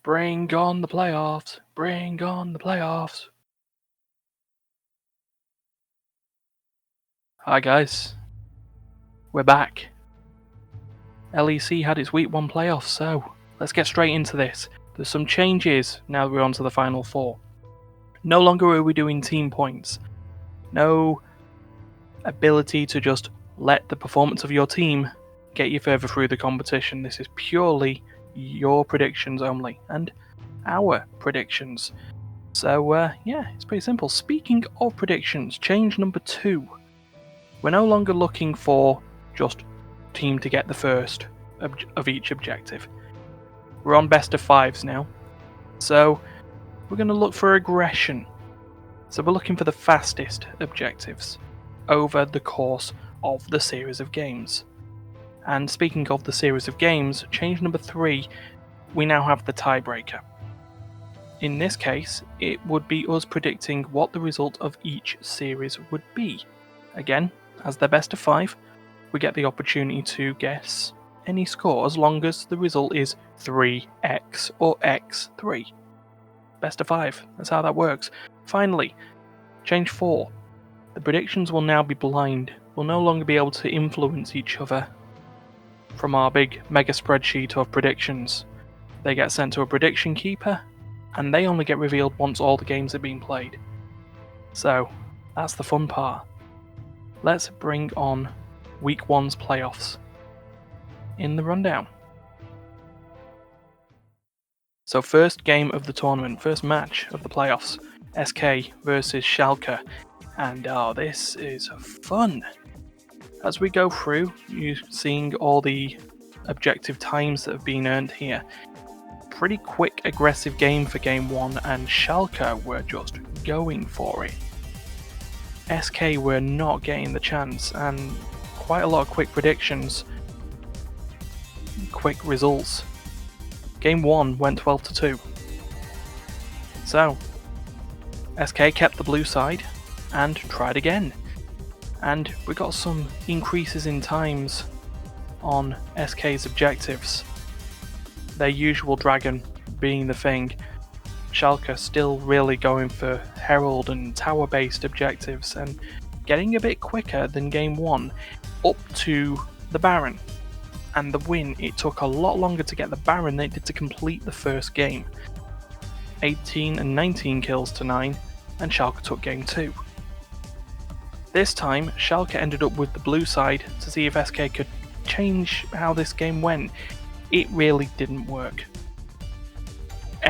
Bring on the playoffs. Bring on the playoffs. Hi guys. We're back. LEC had its week 1 playoffs, so let's get straight into this. There's some changes now that we're on to the final 4. No longer are we doing team points. No ability to just let the performance of your team get you further through the competition. This is purely your predictions only, and our predictions. So yeah, it's pretty simple. Speaking of predictions, change number 2. We're no longer looking for just team to get the first of each objective. We're on best of 5s now. So we're going to look for aggression. So we're looking for the fastest objectives over the course of the series of games. And speaking of the series of games, change number 3, we now have the tiebreaker. In this case, it would be us predicting what the result of each series would be. Again, as they're best of 5, we get the opportunity to guess any score as long as the result is 3x or x3. Best of 5, that's how that works. Finally, change 4. The predictions will now be blind. We'll no longer be able to influence each other from our big mega spreadsheet of predictions. They get sent to a prediction keeper, and they only get revealed once all the games have been played. So, that's the fun part. Let's bring on Week 1's playoffs in the rundown. So first game of the tournament, first match of the playoffs, SK versus Schalke. And this is fun. As we go through, you're seeing all the objective times that have been earned here. Pretty quick, aggressive game for game 1, and Schalke were just going for it. SK were not getting the chance, and quite a lot of quick predictions, quick results. Game 1 went 12-2. So, SK kept the blue side and tried again. And we got some increases in times on SK's objectives. Their usual dragon being the thing. Schalke still really going for Herald and tower based objectives and getting a bit quicker than game 1 up to the Baron. And the win, it took a lot longer to get the Baron than it did to complete the first game. 18 and 19 kills to 9, and Schalke took game 2. This time, Schalke ended up with the blue side to see if SK could change how this game went. It really didn't work.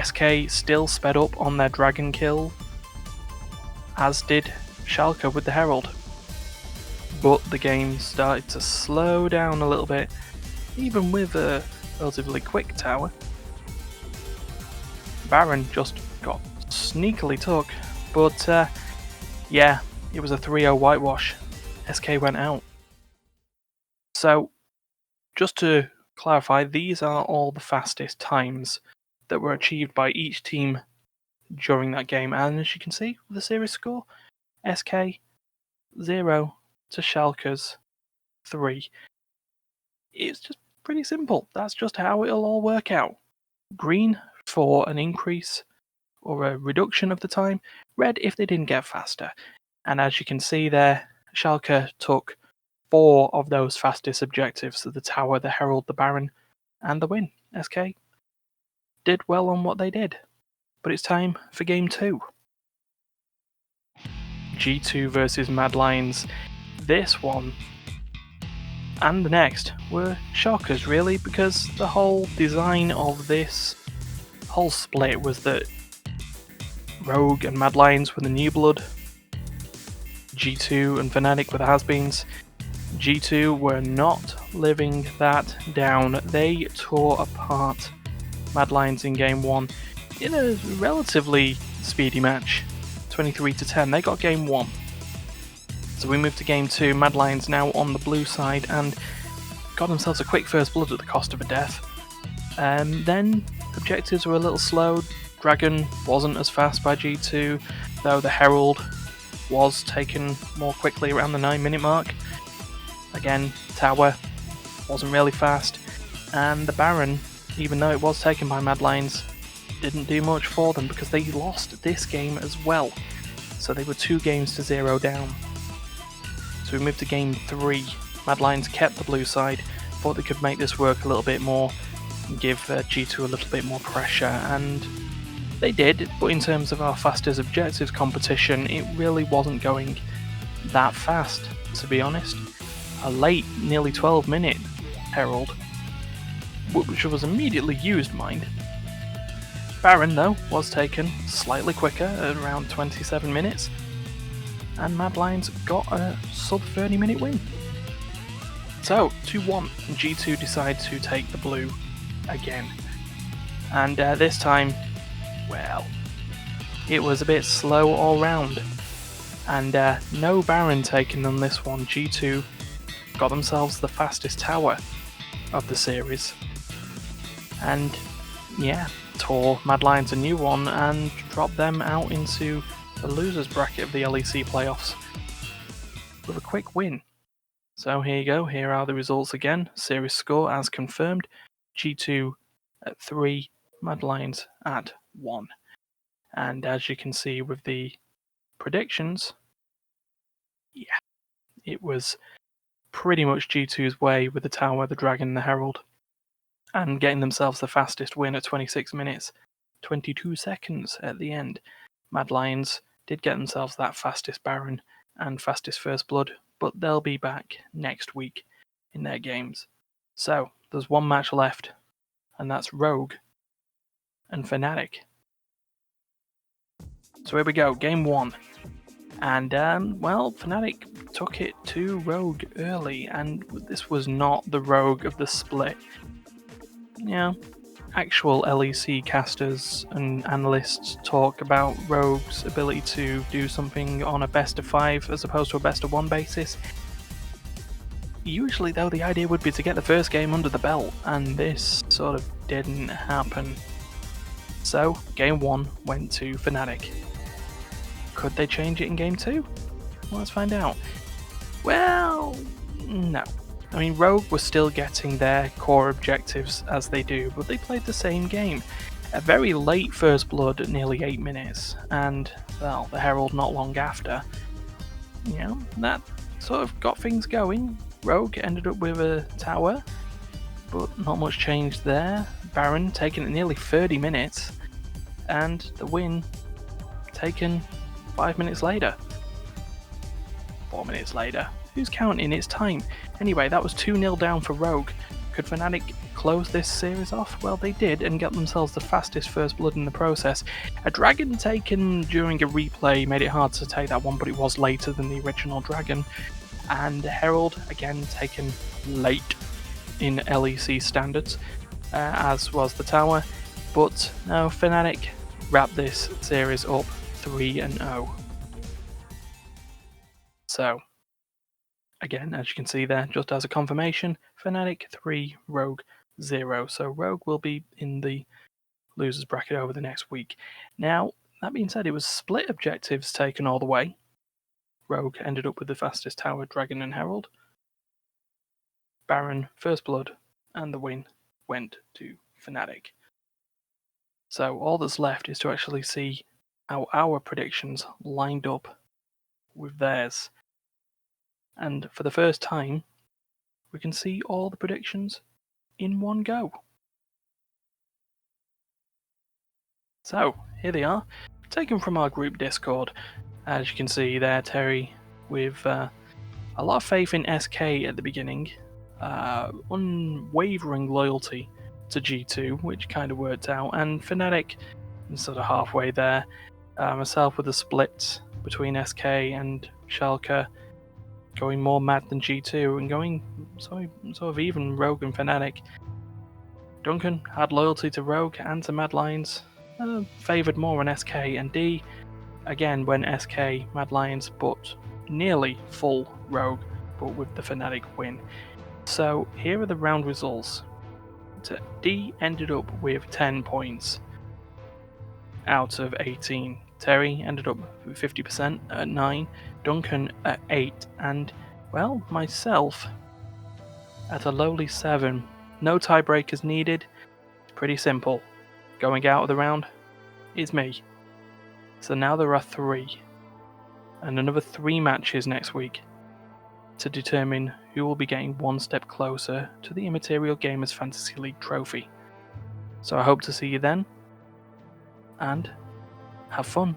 SK still sped up on their dragon kill, as did Schalke with the Herald. But the game started to slow down a little bit, even with a relatively quick tower. Baron just got sneakily took, but yeah, it was a 3-0 whitewash. SK went out. So, just to clarify, these are all the fastest times that were achieved by each team during that game. And as you can see, with the series score, SK 0 to Schalke's 3. It's just pretty simple. That's just how it'll all work out. Green for an increase or a reduction of the time. Red if they didn't get faster. And as you can see there, Schalke took 4 of those fastest objectives, the Tower, the Herald, the Baron, and the win. SK did well on what they did. But it's time for game 2. G2 versus Mad Lions. This one and the next were shockers, really, because the whole design of this whole split was that Rogue and Mad Lions were the new blood, G2 and Fnatic were the has-beens. G2 were not living that down. They tore apart Mad Lions in game 1 in a relatively speedy match, 23-10. They got game 1. So we move to game 2. Mad Lions now on the blue side and got themselves a quick first blood at the cost of a death. Then objectives were a little slow. Dragon wasn't as fast by G2, though the Herald was taken more quickly around the 9-minute mark. Again, Tower wasn't really fast, and the Baron, even though it was taken by Mad Lions, didn't do much for them because they lost this game as well. So they were 2-0 down. So we moved to game 3. Mad Lions kept the blue side, thought they could make this work a little bit more, and give G2 a little bit more pressure, and they did, but in terms of our fastest objectives competition, it really wasn't going that fast, to be honest. A late, nearly 12-minute Herald, which was immediately used, mind. Baron, though, was taken slightly quicker at around 27 minutes, and Mad Lions got a sub 30-minute win. So, 2-1, G2 decide to take the blue again. And this time, well, it was a bit slow all round. And no Baron taken on this one. G2 got themselves the fastest tower of the series. And yeah, tore Mad Lions a new one and dropped them out into the losers bracket of the LEC playoffs with a quick win. So here you go, here are the results again. Series score as confirmed. G2 at 3, Mad Lions at 1. And as you can see with the predictions, yeah, it was pretty much G2's way with the Tower, the Dragon, and the Herald. And getting themselves the fastest win at 26 minutes, 22 seconds at the end. Mad Lions did get themselves that fastest Baron and fastest First Blood, but they'll be back next week in their games. So, there's one match left, and that's Rogue and Fnatic. So here we go, game 1. And, well, Fnatic took it to Rogue early, and this was not the Rogue of the split. Yeah, actual LEC casters and analysts talk about Rogue's ability to do something on a best of 5 as opposed to a best of 1 basis. Usually, though, the idea would be to get the first game under the belt, and this sort of didn't happen. So, game 1 went to Fnatic. Could they change it in game 2? Well, let's find out. Well, no. I mean, Rogue was still getting their core objectives as they do, but they played the same game. A very late First Blood at nearly 8 minutes, and, well, the Herald not long after. You know, that sort of got things going. Rogue ended up with a tower, but not much changed there. Baron taken at nearly 30 minutes, and the win taken 5 minutes later. 4 minutes later. Who's counting? It's time. Anyway, that was 2-0 down for Rogue. Could Fnatic close this series off? Well, they did, and got themselves the fastest First Blood in the process. A Dragon taken during a replay made it hard to take that one, but it was later than the original Dragon. And Herald, again, taken late in LEC standards, as was the Tower. But no, Fnatic wrapped this series up 3-0. So, again, as you can see there, just as a confirmation, Fnatic 3, Rogue 0. So Rogue will be in the losers bracket over the next week. Now, that being said, it was split objectives taken all the way. Rogue ended up with the fastest tower, Dragon and Herald. Baron, First Blood, and the win went to Fnatic. So all that's left is to actually see how our predictions lined up with theirs. And for the first time, we can see all the predictions in one go. So, here they are, taken from our group Discord. As you can see there, Terry, with a lot of faith in SK at the beginning, unwavering loyalty to G2, which kind of worked out, and Fnatic sort of halfway there. Myself with a split between SK and Schalke, going more mad than G2, and going sort of even Rogue and Fnatic. Duncan had loyalty to Rogue and to Mad Lions, favoured more on SK, and D again went SK, Mad Lions, but nearly full Rogue, but with the Fnatic win. So here are the round results. D ended up with 10 points out of 18. Terry ended up with 50% at 9, Duncan at 8, and, well, myself at a lowly 7. No tiebreakers needed. It's pretty simple. Going out of the round is me. So now there are 3, and another 3 matches next week to determine who will be getting one step closer to the Immaterial Gamers Fantasy League trophy. So I hope to see you then, and have fun.